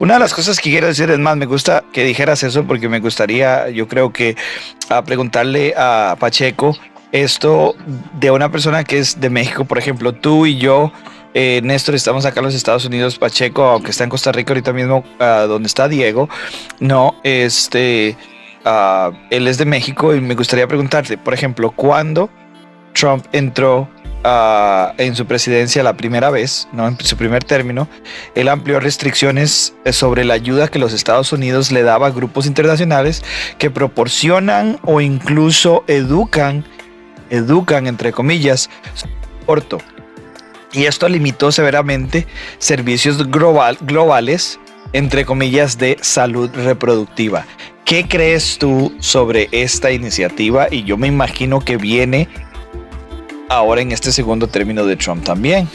Una de las cosas que quiero decir, es más, me gusta que dijeras eso porque me gustaría, yo creo que, preguntarle a Pacheco esto de una persona que es de México, por ejemplo, tú y yo, Néstor, estamos acá en los Estados Unidos, Pacheco, aunque está en Costa Rica ahorita mismo, donde está Diego, no, él es de México y me gustaría preguntarte, por ejemplo, ¿cuándo Trump entró en su presidencia la primera vez, ¿no? En su primer término, él amplió restricciones sobre la ayuda que los Estados Unidos le daba a grupos internacionales que proporcionan o incluso educan, entre comillas, su aborto. Y esto limitó severamente servicios globales, entre comillas, de salud reproductiva. ¿Qué crees tú sobre esta iniciativa? Y yo me imagino que viene ahora en este segundo término de Trump también.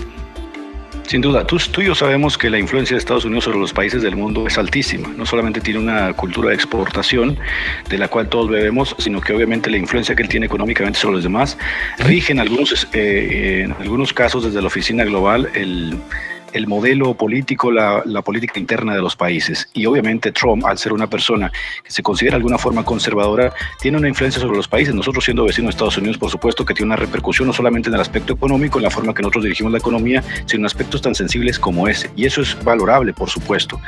Sin duda, tú y yo sabemos que la influencia de Estados Unidos sobre los países del mundo es altísima. No solamente tiene una cultura de exportación de la cual todos bebemos, sino que obviamente la influencia que él tiene económicamente sobre los demás rige en algunos casos desde la oficina global el modelo político, la política interna de los países. Y obviamente Trump, al ser una persona que se considera de alguna forma conservadora, tiene una influencia sobre los países. Nosotros, siendo vecinos de Estados Unidos, por supuesto que tiene una repercusión no solamente en el aspecto económico, en la forma que nosotros dirigimos la economía, sino en aspectos tan sensibles como ese. Y eso es valorable, por supuesto.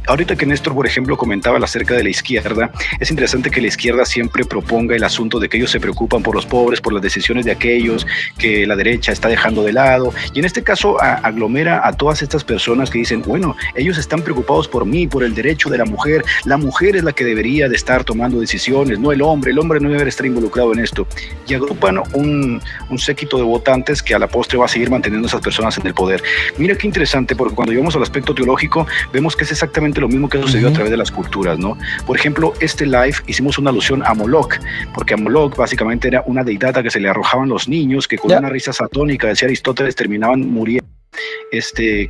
Ahorita que Néstor, por ejemplo, comentaba acerca de la izquierda, es interesante que la izquierda siempre proponga el asunto de que ellos se preocupan por los pobres, por las decisiones de aquellos que la derecha está dejando de lado. Y en este caso aglomera a todas estas personas que dicen, bueno, ellos están preocupados por mí, por el derecho de la mujer es la que debería de estar tomando decisiones, no el hombre no debe estar involucrado en esto, y agrupan un séquito de votantes que a la postre va a seguir manteniendo a esas personas en el poder. Mira qué interesante, porque cuando llegamos al aspecto teológico, vemos que es exactamente lo mismo que sucedió a través de las culturas, ¿no? Por ejemplo, este live hicimos una alusión a Moloch, porque a Moloch básicamente era una deidad a que se le arrojaban los niños, que con una risa satónica, decía Aristóteles, terminaban muriendo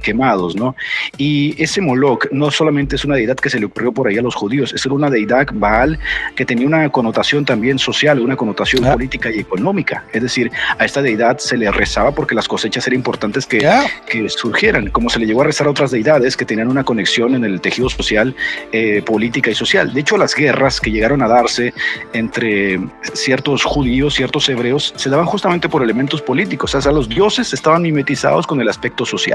quemados, ¿no? Y ese Moloch no solamente es una deidad que se le ocurrió por ahí a los judíos, es una deidad Baal que tenía una connotación también social, una connotación política y económica. Es decir, a esta deidad se le rezaba porque las cosechas eran importantes que surgieran, como se le llegó a rezar a otras deidades que tenían una conexión en el tejido social, política y social. De hecho, las guerras que llegaron a darse entre ciertos judíos, ciertos hebreos, se daban justamente por elementos políticos. O sea, los dioses estaban mimetizados con el aspecto social.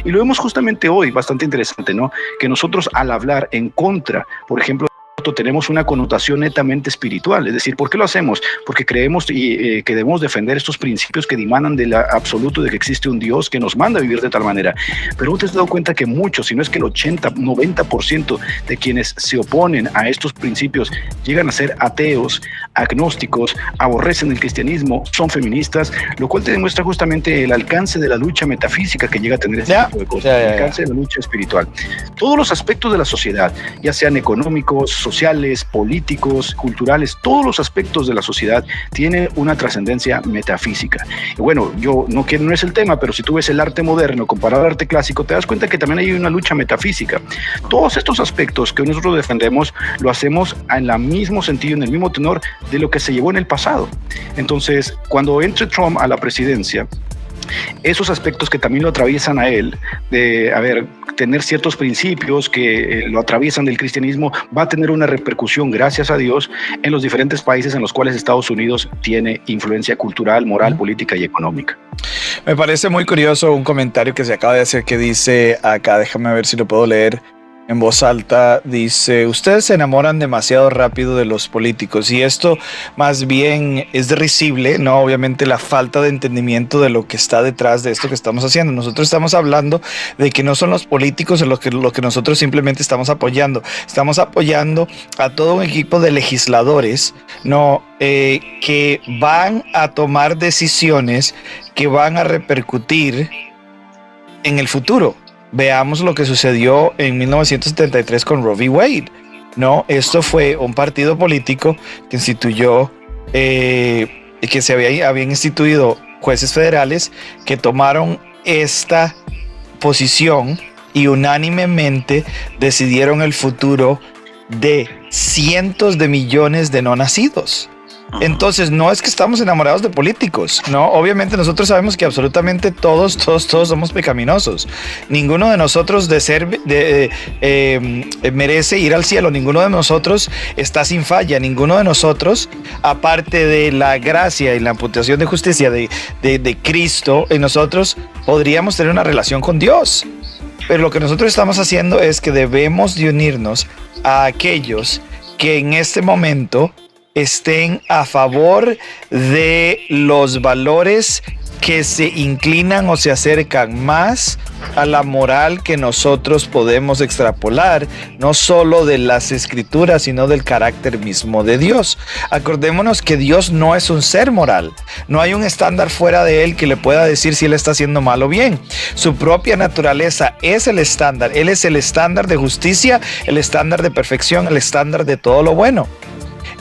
Y lo vemos justamente hoy, bastante interesante, ¿no? Que nosotros, al hablar en contra, por ejemplo, tenemos una connotación netamente espiritual. Es decir, ¿por qué lo hacemos? Porque creemos que debemos defender estos principios que dimanan del absoluto de que existe un Dios que nos manda a vivir de tal manera. Pero ¿te has dado cuenta que muchos, si no es que el 80-90% de quienes se oponen a estos principios llegan a ser ateos, agnósticos, aborrecen el cristianismo, son feministas, lo cual te demuestra justamente el alcance de la lucha metafísica que llega a tener este tipo de cosas, el alcance de la lucha espiritual. Todos los aspectos de la sociedad, ya sean económicos, sociales, políticos, culturales, todos los aspectos de la sociedad tienen una trascendencia metafísica. Y bueno, no es el tema, pero si tú ves el arte moderno comparado al arte clásico, te das cuenta que también hay una lucha metafísica. Todos estos aspectos que nosotros defendemos lo hacemos en el mismo sentido, en el mismo tenor de lo que se llevó en el pasado. Entonces, cuando entre Trump a la presidencia, esos aspectos que también lo atraviesan a él, de tener ciertos principios que lo atraviesan del cristianismo, va a tener una repercusión, gracias a Dios, en los diferentes países en los cuales Estados Unidos tiene influencia cultural, moral, política y económica. Me parece muy curioso un comentario que se acaba de hacer que dice acá, déjame ver si lo puedo leer en voz alta, dice: ustedes se enamoran demasiado rápido de los políticos, y esto más bien es risible, ¿no? Obviamente la falta de entendimiento de lo que está detrás de esto que estamos haciendo. Nosotros estamos hablando de que no son los políticos lo que nosotros simplemente estamos apoyando a todo un equipo de legisladores, ¿no? Que van a tomar decisiones que van a repercutir en el futuro. Veamos lo que sucedió en 1973 con Roe v. Wade, ¿no? Esto fue un partido político que instituyó, que se habían instituido jueces federales que tomaron esta posición y unánimemente decidieron el futuro de cientos de millones de no nacidos. Entonces, no es que estamos enamorados de políticos, ¿no? Obviamente nosotros sabemos que absolutamente todos somos pecaminosos. Ninguno de nosotros merece ir al cielo, ninguno de nosotros está sin falla, ninguno de nosotros, aparte de la gracia y la imputación de justicia de Cristo en nosotros, podríamos tener una relación con Dios. Pero lo que nosotros estamos haciendo es que debemos de unirnos a aquellos que en este momento estén a favor de los valores que se inclinan o se acercan más a la moral que nosotros podemos extrapolar, no solo de las escrituras, sino del carácter mismo de Dios. Acordémonos que Dios no es un ser moral, no hay un estándar fuera de él que le pueda decir si él está haciendo mal o bien. Su propia naturaleza es el estándar, él es el estándar de justicia, el estándar de perfección, el estándar de todo lo bueno.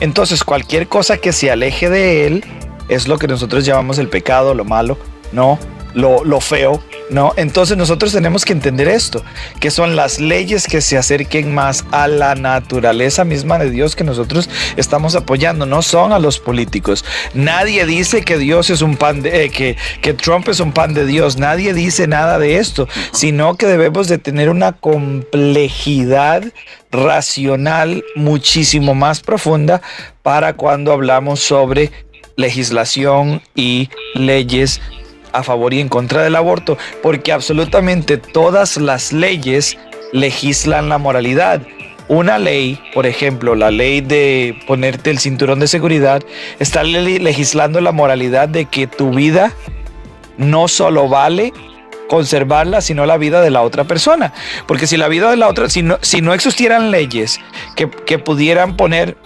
Entonces, cualquier cosa que se aleje de él es lo que nosotros llamamos el pecado, lo malo, ¿no? Lo feo, ¿no? Entonces nosotros tenemos que entender esto, que son las leyes que se acerquen más a la naturaleza misma de Dios que nosotros estamos apoyando, no son a los políticos. Nadie dice que Dios es un pan de, que Trump es un pan de Dios, nadie dice nada de esto, sino que debemos de tener una complejidad racional muchísimo más profunda para cuando hablamos sobre legislación y leyes a favor y en contra del aborto, porque absolutamente todas las leyes legislan la moralidad. Una ley, por ejemplo, la ley de ponerte el cinturón de seguridad, está legislando la moralidad de que tu vida no solo vale conservarla, sino la vida de la otra persona. Porque si la vida de la otra, si no existieran leyes que pudieran poner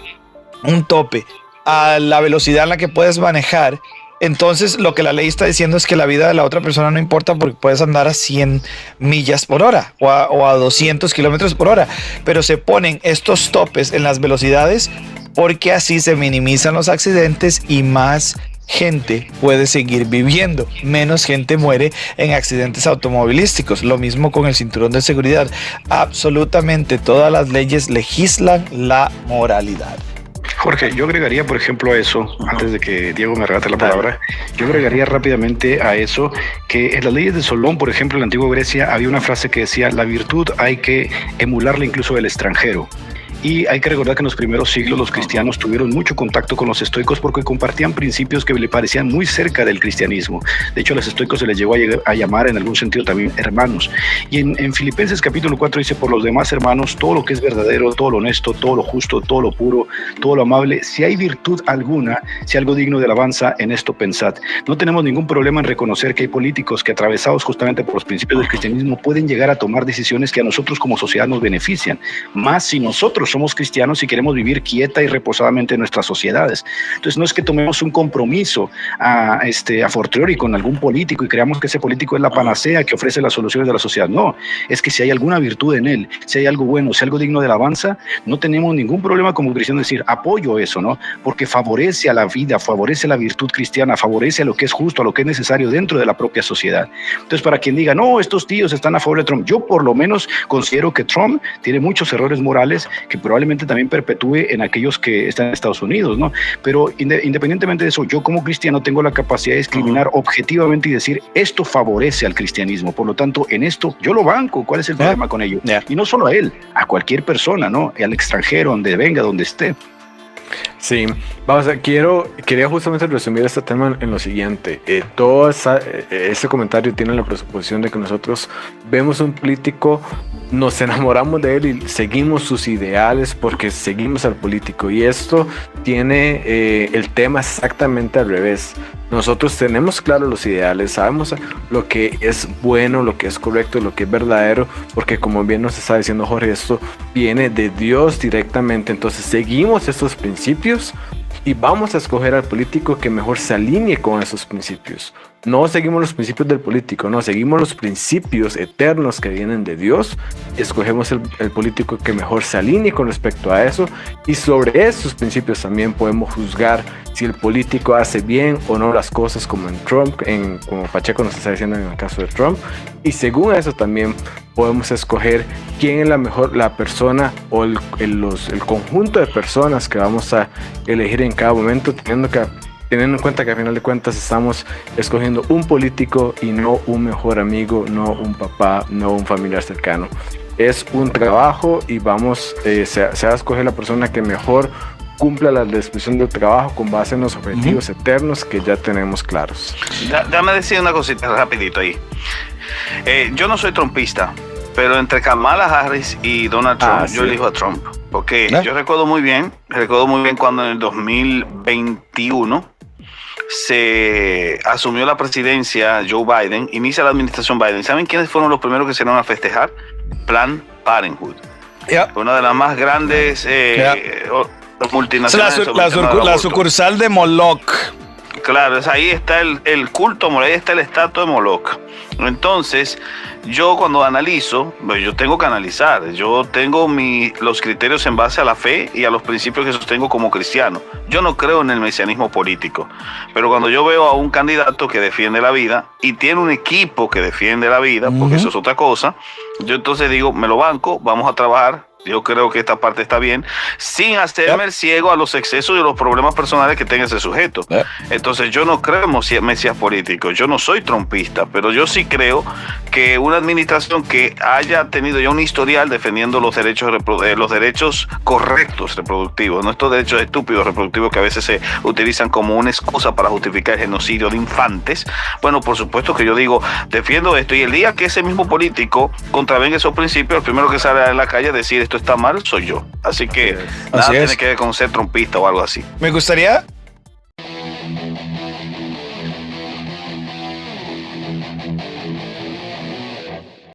un tope a la velocidad en la que puedes manejar, entonces lo que la ley está diciendo es que la vida de la otra persona no importa porque puedes andar a 100 millas por hora o a 200 kilómetros por hora, pero se ponen estos topes en las velocidades porque así se minimizan los accidentes y más gente puede seguir viviendo, menos gente muere en accidentes automovilísticos. Lo mismo con el cinturón de seguridad. Absolutamente todas las leyes legislan la moralidad. Jorge, yo agregaría, por ejemplo, a eso, antes de que Diego me arrebate la palabra, yo agregaría rápidamente a eso que en las leyes de Solón, por ejemplo, en la antigua Grecia, había una frase que decía: la virtud hay que emularla incluso del extranjero. Y hay que recordar que en los primeros siglos los cristianos tuvieron mucho contacto con los estoicos porque compartían principios que le parecían muy cerca del cristianismo. De hecho, a los estoicos se les llegó a llamar en algún sentido también hermanos. Y en Filipenses capítulo 4 dice: por los demás hermanos, todo lo que es verdadero, todo lo honesto, todo lo justo, todo lo puro, todo lo amable, si hay virtud alguna, si algo digno de alabanza, en esto pensad. No tenemos ningún problema en reconocer que hay políticos que, atravesados justamente por los principios del cristianismo, pueden llegar a tomar decisiones que a nosotros como sociedad nos benefician. Más si nosotros somos cristianos y queremos vivir quieta y reposadamente en nuestras sociedades. Entonces no es que tomemos un compromiso a fortiori con algún político y creamos que ese político es la panacea que ofrece las soluciones de la sociedad. No, es que si hay alguna virtud en él, si hay algo bueno, si hay algo digno de alabanza, no tenemos ningún problema como cristianos decir apoyo eso, ¿no? Porque favorece a la vida, favorece la virtud cristiana, favorece a lo que es justo, a lo que es necesario dentro de la propia sociedad. Entonces, para quien diga, no, estos tíos están a favor de Trump, yo por lo menos considero que Trump tiene muchos errores morales que probablemente también perpetúe en aquellos que están en Estados Unidos, ¿no? Pero independientemente de eso, yo como cristiano tengo la capacidad de discriminar objetivamente y decir, esto favorece al cristianismo, por lo tanto, en esto yo lo banco. ¿Cuál es el problema con ello? Y no solo a él, a cualquier persona, ¿no? Al extranjero, donde venga, donde esté. Sí, vamos a quería justamente resumir este tema en lo siguiente. Todo ese comentario tiene la presuposición de que nosotros vemos un político, nos enamoramos de él y seguimos sus ideales porque seguimos al político, y esto tiene el tema exactamente al revés. Nosotros tenemos claros los ideales, sabemos lo que es bueno, lo que es correcto, lo que es verdadero, porque como bien nos está diciendo Jorge, esto viene de Dios directamente. Entonces seguimos estos principios y vamos a escoger al político que mejor se alinee con esos principios. no seguimos los principios del político, no, seguimos los principios eternos que vienen de Dios, y escogemos el político que mejor se alinee con respecto a eso, y sobre esos principios también podemos juzgar si el político hace bien o no las cosas, como en Trump, como Pacheco nos está diciendo en el caso de Trump, y según eso también podemos escoger quién es la persona o el conjunto de personas que vamos a elegir en cada momento, teniendo en cuenta que al final de cuentas estamos escogiendo un político y no un mejor amigo, no un papá, no un familiar cercano. Es un trabajo y se va a escoger la persona que mejor cumpla la descripción del trabajo con base en los objetivos eternos que ya tenemos claros. Déjame decir una cosita rapidito ahí. Yo no soy trumpista, pero entre Kamala Harris y Donald Trump, yo elijo a Trump. Porque yo recuerdo muy bien cuando en el 2021 se asumió la presidencia Joe Biden, inicia la administración Biden. ¿Saben quiénes fueron los primeros que se dieron a festejar? Planned Parenthood. Una de las más grandes multinacionales. La sucursal de Moloch. Claro, ahí está el culto, ahí está el estatua de Moloch. Entonces, yo cuando analizo, yo tengo que analizar, yo tengo los criterios en base a la fe y a los principios que sostengo como cristiano. Yo no creo en el mesianismo político, pero cuando yo veo a un candidato que defiende la vida y tiene un equipo que defiende la vida, porque eso es otra cosa, yo entonces digo, me lo banco, vamos a trabajar. Yo creo que esta parte está bien, sin hacerme el ciego a los excesos y los problemas personales que tenga ese sujeto. Entonces yo no creo en mesías políticos, yo no soy trumpista, pero yo sí creo que una administración que haya tenido ya un historial defendiendo los derechos correctos reproductivos, no estos derechos estúpidos reproductivos que a veces se utilizan como una excusa para justificar el genocidio de infantes, bueno, por supuesto que yo digo, defiendo esto, y el día que ese mismo político contravenga esos principios, el primero que sale a la calle a decir esto está mal, soy yo. Así que nada tiene que ver con ser trumpista o algo así. Me gustaría